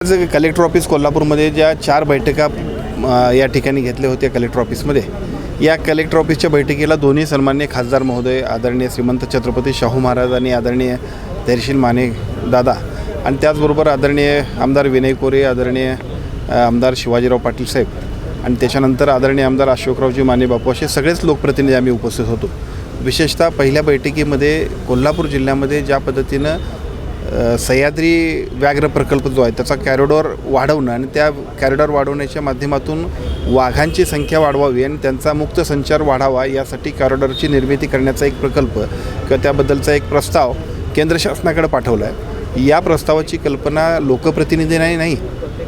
आज collector office कोल्हापूरमध्ये ज्या 4 बैठका या ठिकाणी घेतल्या होत्या कलेक्टर ऑफिसमध्ये, या कलेक्टर ऑफिसच्या बैठकीला दोन्ही सन्माननीय खासदार महोदय आदरणीय श्रीमंत छत्रपती शाहू महाराज आणि आदरणीय धैर्यशील माने दादा आणि त्याचबरोबर आदरणीय आमदार विनय कोरे, आदरणीय आमदार शिवाजीराव पाटील साहेब आणि त्याच्यानंतर आदरणीय आमदार अशोकरावजी माने बापू असे सगळेच लोकप्रतिनिधी आम्ही उपस्थित होतो। विशेषतः पहिल्या बैठकीमध्ये कोल्हापूर जिल्ह्यामध्ये ज्या पद्धतीनं सह्याद्री व्याघ्र प्रकल्प जो आहे त्याचा कॅरिडॉर वाढवणं आणि त्या कॅरिडॉर वाढवण्याच्या माध्यमातून वाघांची संख्या वाढवावी आणि त्यांचा मुक्त संचार वाढावा यासाठी कॉरिडॉरची निर्मिती करण्याचा एक प्रकल्प किंवा त्याबद्दलचा एक प्रस्ताव केंद्र शासनाकडे पाठवला आहे। या प्रस्तावाची कल्पना लोकप्रतिनिधींनाही नाही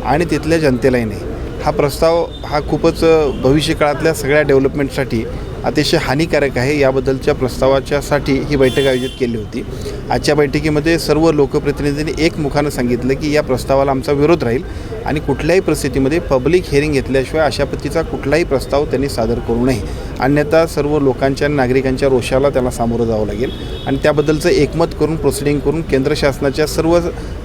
आणि तिथल्या जनतेलाही नाही। हा प्रस्ताव हा खूपच भविष्यकाळातल्या सगळ्या डेव्हलपमेंटसाठी अतिशय हानिकारक आहे। याबद्दलच्या प्रस्तावाच्यासाठी ही बैठक आयोजित केली होती। आजच्या बैठकीमध्ये सर्व लोकप्रतिनिधींनी एकमुखानं सांगितलं की या प्रस्तावाला आमचा विरोध राहील आणि कुठल्याही परिस्थितीमध्ये पब्लिक हिअरिंग घेतल्याशिवाय अशा पद्धतीचा कुठलाही प्रस्ताव त्यांनी सादर करू नये, अन्यथा सर्व लोकांच्या नागरिकांच्या रोषाला त्याला सामोरं जावं लागेल आणि त्याबद्दलचं एकमत करून प्रोसिडिंग करून केंद्र शासनाच्या सर्व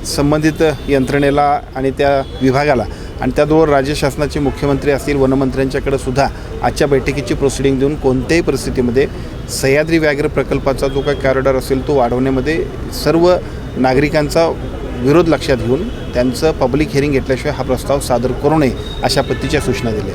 संबंधित यंत्रणेला आणि त्या विभागाला आणि त्याचबरोबर राज्य शासनाचे मुख्यमंत्री असतील, वनमंत्र्यांच्याकडे सुद्धा आजच्या बैठकीची प्रोसिडिंग देऊन कोणत्याही परिस्थितीमध्ये सह्याद्री व्याघ्र प्रकल्पाचा जो काही कॉरिडॉर असेल तो वाढवण्यामध्ये सर्व नागरिकांचा विरोध लक्षात घेऊन त्यांचं पब्लिक हिअरिंग घेतल्याशिवाय हा प्रस्ताव सादर करू नये अशा पद्धतीच्या सूचना दिल्या।